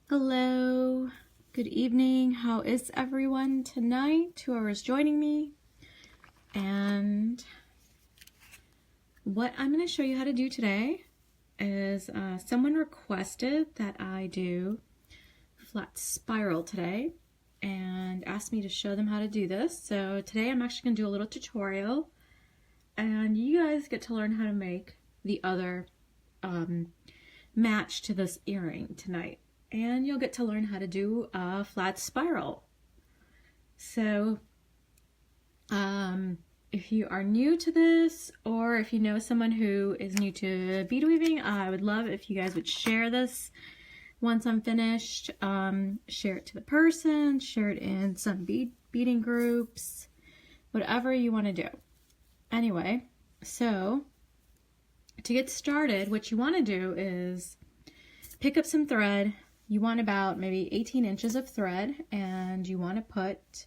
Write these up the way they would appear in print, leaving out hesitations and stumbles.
Hello, good evening. How is everyone tonight? Whoever is joining me. And what I'm going to show you how to do today is someone requested that I do flat spiral today and asked me to show them how to do this. So today I'm actually going to do a little tutorial and you guys get to learn how to make the other match to this earring tonight. And you'll get to learn how to do a flat spiral. So if you are new to this, or if you know someone who is new to bead weaving, I would love if you guys would share this once I'm finished. Share it to the person, share it in some beading groups, whatever you want to do. Anyway, so to get started, what you want to do is pick up some thread. You want about maybe 18 inches of thread, and you want to put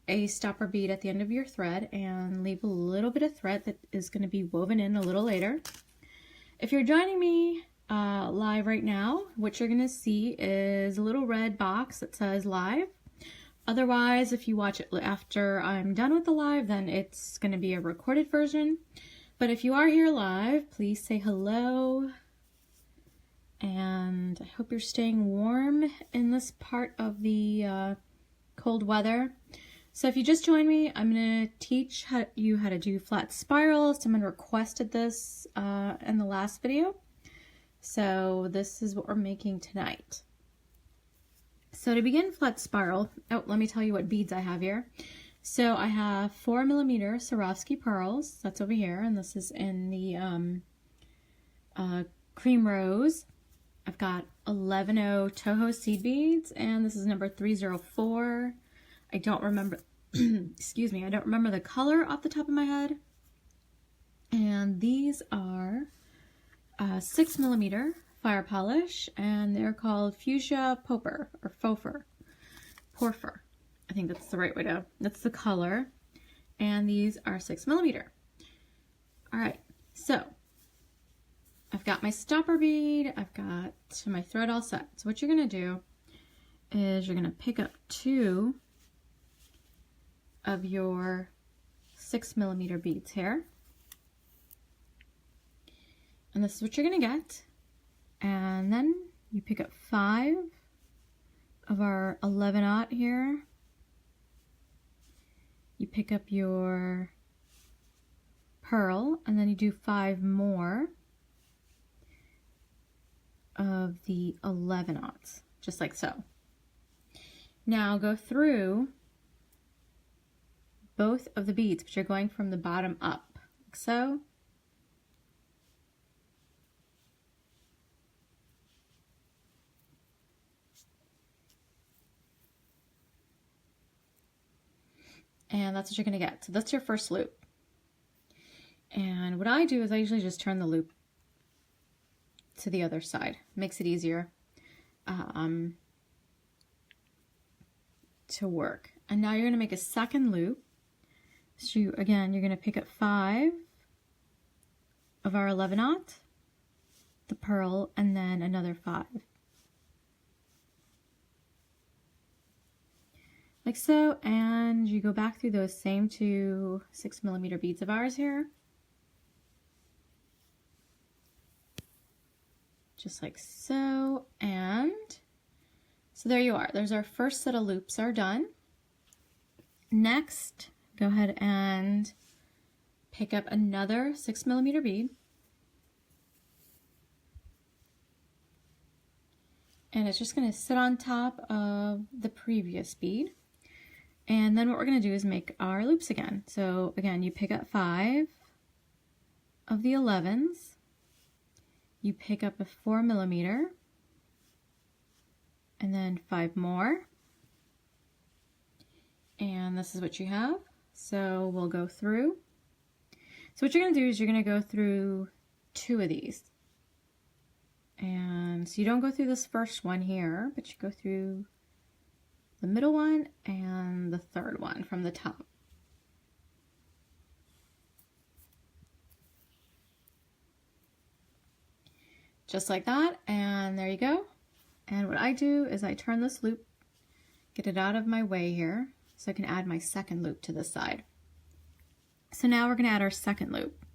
a stopper bead at the end of your thread and leave a little bit of thread that is going to be woven in a little later. If you're joining me live right now, what you're going to see is a little red box that says live. Otherwise, if you watch it after I'm done with the live, then it's going to be a recorded version. But if you are here live, please say hello. And I hope you're staying warm in this part of the cold weather. So if you just joined me, I'm going to teach you how to do flat spirals. Someone requested this in the last video. So this is what we're making tonight. So to begin flat spiral, let me tell you what beads I have here. So I have 4mm Swarovski pearls. That's over here. And this is in the cream rose. I've got 11-0 Toho seed beads, and this is number 304. I don't remember, excuse me, I don't remember the color off the top of my head. And these are 6mm fire polish, and they're called Fuchsia Porphyr, or Porphyr. I think that's the right way to, that's the color. And these are 6mm. All right, so I've got my stopper bead, I've got my thread all set. So what you're gonna do is you're gonna pick up 2 of your 6mm beads here. And this is what you're gonna get. And then you pick up 5 of our 11-0 here. You pick up your pearl, and then you do 5 more of the 11-0, just like so. Now go through both of the beads, but you're going from the bottom up, like so. And that's what you're gonna get. So that's your first loop. And what I do is I usually just turn the loop to the other side. Makes it easier to work. And now you're going to make a second loop. So again, you're going to pick up 5 of our 11-0, the pearl, and then another 5. Like so, and you go back through those same 2 6mm beads of ours here. Just like so, and so there you are. There's our first set of loops are done. Next, go ahead and pick up another 6mm bead. And it's just gonna sit on top of the previous bead. And then what we're gonna do is make our loops again. So again, you pick up 5 of the 11s. You pick up a 4mm, and then 5 more, and this is what you have. So we'll go through. So what you're going to do is you're going to go through 2 of these, and so you don't go through this first one here, but you go through the middle one and the third one from the top. Just like that, and there you go. And what I do is I turn this loop, get it out of my way here, so I can add my second loop to this side. So now we're gonna add our second loop.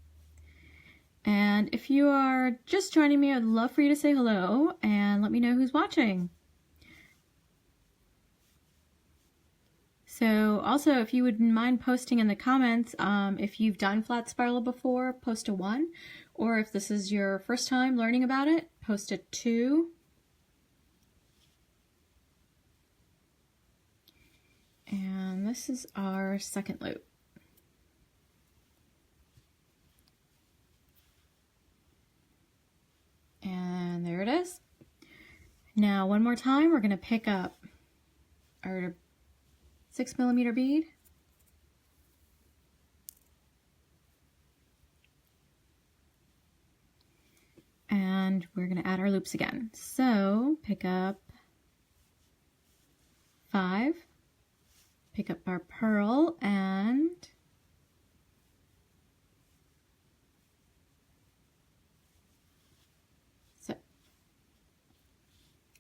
And if you are just joining me, I'd love for you to say hello and let me know who's watching. So also, if you wouldn't mind posting in the comments, if you've done flat spiral before, post a 1. Or if this is your first time learning about it, post a 2. And this is our second loop. And there it is. Now one more time, we're going to pick up our 6mm bead. And we're going to add our loops again. So pick up 5, pick up our pearl, and so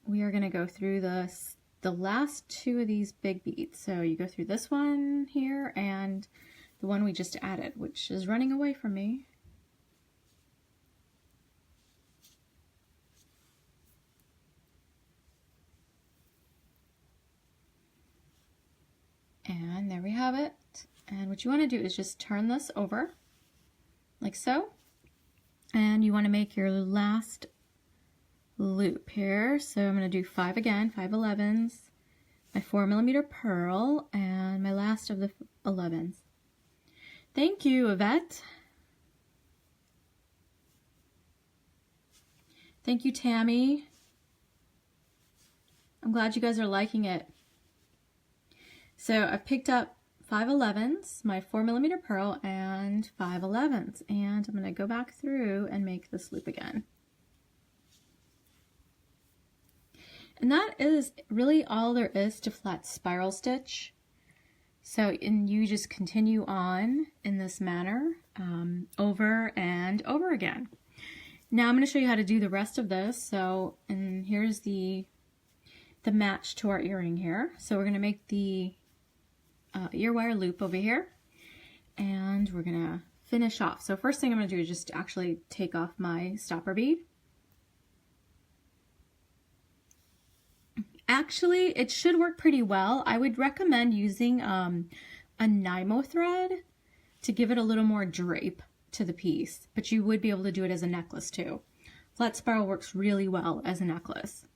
we are going to go through the last 2 of these big beads. So you go through this one here and the one we just added, which is running away from me. And there we have it. And what you want to do is just turn this over like so. And you want to make your last loop here. So I'm going to do 5 again, 5 11s, my 4mm pearl, and my last of the 11s. Thank you, Yvette. Thank you, Tammy. I'm glad you guys are liking it. So I've picked up 5 11s, my 4mm pearl, and 5 11s. And I'm going to go back through and make this loop again. And that is really all there is to flat spiral stitch. So you just continue on in this manner over and over again. Now I'm going to show you how to do the rest of this. So, and here's the match to our earring here. So we're going to make the ear wire loop over here, and we're going to finish off. So first thing I'm going to do is just actually take off my stopper bead. Actually, it should work pretty well. I would recommend using a Nymo thread to give it a little more drape to the piece, but you would be able to do it as a necklace too. Flat spiral works really well as a necklace.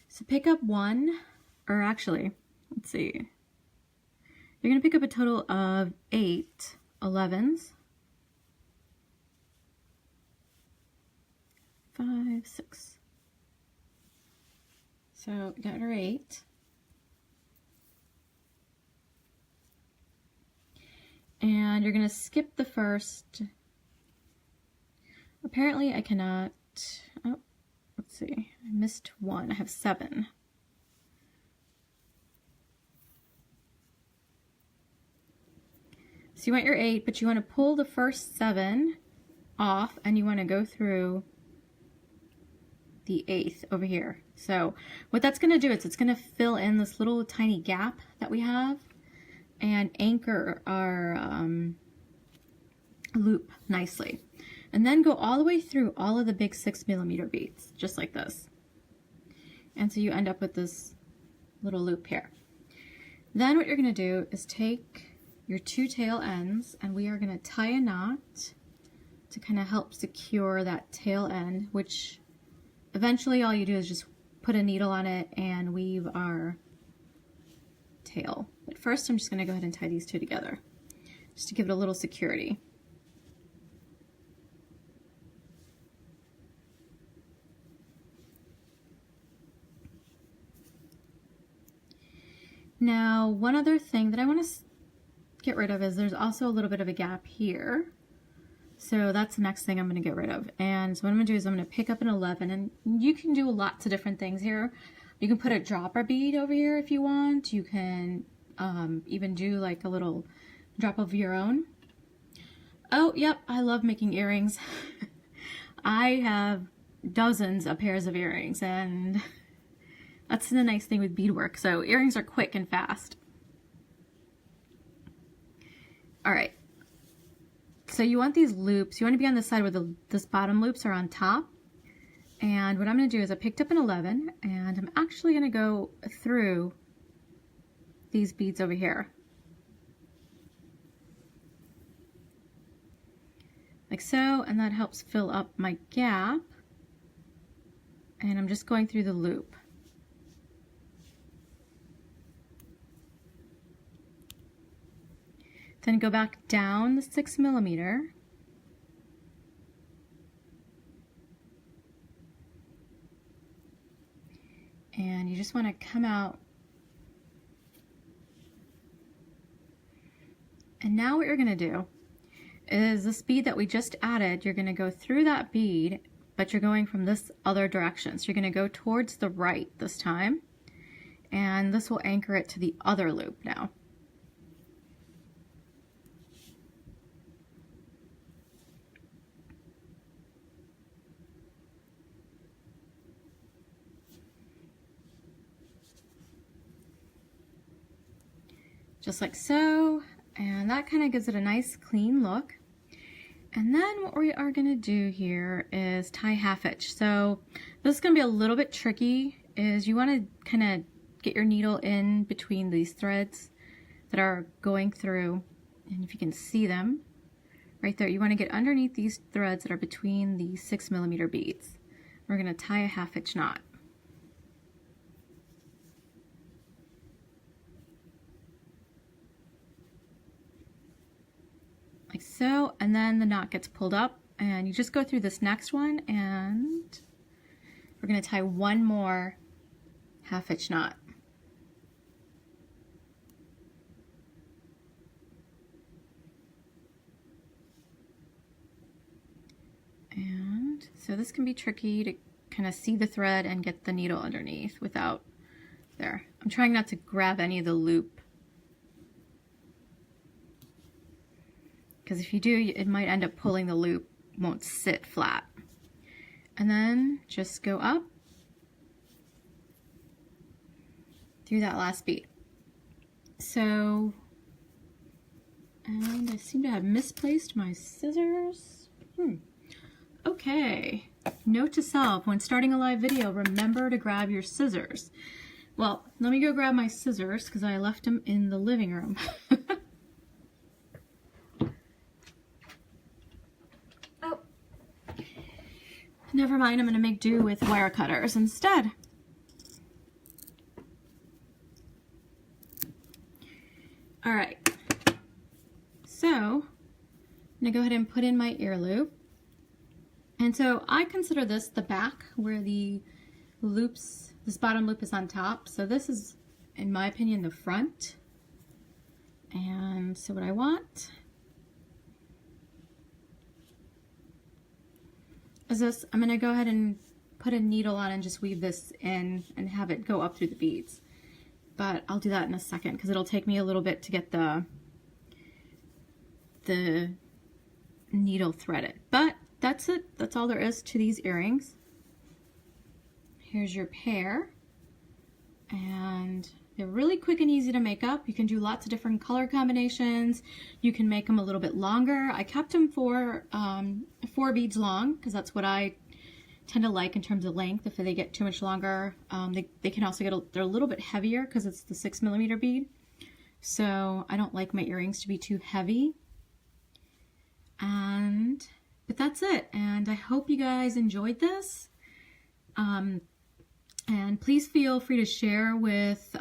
So pick up 1, or actually, let's see. You're going to pick up a total of 8 11s. 5, 6. So we got our 8. And you're going to skip the first. Apparently I cannot. Oh, let's see. I missed 1. I have 7. So you want your 8, but you want to pull the first 7 off, and you want to go through the 8th over here. So what that's going to do is it's going to fill in this little tiny gap that we have and anchor our loop nicely. And then go all the way through all of the big 6mm beads, just like this. And so you end up with this little loop here. Then what you're going to do is take your 2 tail ends, and we are going to tie a knot to kind of help secure that tail end, which eventually all you do is just put a needle on it and weave our tail. But first I'm just going to go ahead and tie these 2 together just to give it a little security. Now, one other thing that I want to get rid of is there's also a little bit of a gap here. So that's the next thing I'm going to get rid of. And so what I'm going to do is I'm going to pick up an 11, and you can do lots of different things here. You can put a dropper bead over here if you want. You can even do like a little drop of your own. Oh, yep, I love making earrings. I have dozens of pairs of earrings, and that's the nice thing with beadwork. So earrings are quick and fast. All right. So you want these loops, you want to be on the side where this bottom loops are on top. And what I'm going to do is I picked up an 11, and I'm actually going to go through these beads over here. Like so, and that helps fill up my gap. And I'm just going through the loop. Then go back down the 6mm. And you just want to come out. And now what you're going to do is this bead that we just added, you're going to go through that bead, but you're going from this other direction. So you're going to go towards the right this time. And this will anchor it to the other loop now. Just like so, and that kind of gives it a nice clean look. And then what we are going to do here is tie half hitch. So this is going to be a little bit tricky, is you want to kind of get your needle in between these threads that are going through, and if you can see them right there, you want to get underneath these threads that are between the 6mm beads. We're going to tie a half hitch knot. Like so, and then the knot gets pulled up, and you just go through this next one, and we're going to tie one more half hitch knot. And so this can be tricky to kind of see the thread and get the needle underneath without there. I'm trying not to grab any of the loop, because if you do, it might end up pulling the loop, won't sit flat. And then just go up through that last bead. So, and I seem to have misplaced my scissors. Okay, note to self, when starting a live video, remember to grab your scissors. Well, let me go grab my scissors because I left them in the living room. Never mind, I'm going to make do with wire cutters instead. All right, so I'm going to go ahead and put in my ear loop. And so I consider this the back where the loops, this bottom loop is on top. So this is, in my opinion, the front. And so what I want is this, I'm going to go ahead and put a needle on and just weave this in and have it go up through the beads. But I'll do that in a second because it'll take me a little bit to get the needle threaded. But that's it. That's all there is to these earrings. Here's your pair. And they're really quick and easy to make up. You can do lots of different color combinations. You can make them a little bit longer. I kept them for 4 beads long because that's what I tend to like in terms of length. If they get too much longer, they can also get, they're a little bit heavier because it's the 6mm bead. So I don't like my earrings to be too heavy. But that's it. And I hope you guys enjoyed this. And please feel free to share with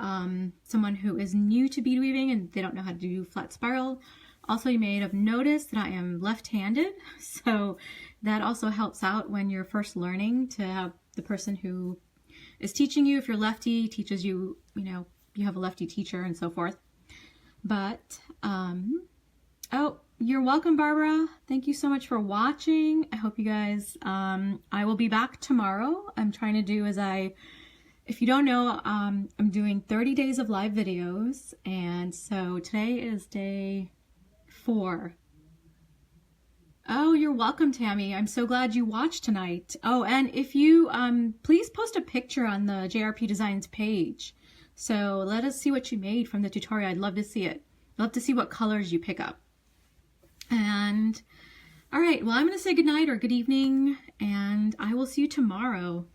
someone who is new to bead weaving and they don't know how to do flat spiral. Also, you may have noticed that I am left-handed, so that also helps out when you're first learning to have the person who is teaching you, if you're lefty, teaches you, you know, you have a lefty teacher and so forth. But, oh, you're welcome, Barbara. Thank you so much for watching. I hope you guys, I will be back tomorrow. I'm trying to do if you don't know, I'm doing 30 days of live videos. And so today is day 4 Oh, you're welcome, Tammy. I'm so glad you watched tonight. Oh, and if you, please post a picture on the JRP Designs page. So let us see what you made from the tutorial. I'd love to see it. I'd love to see what colors you pick up. And, all right, well, I'm going to say good night or good evening, and I will see you tomorrow.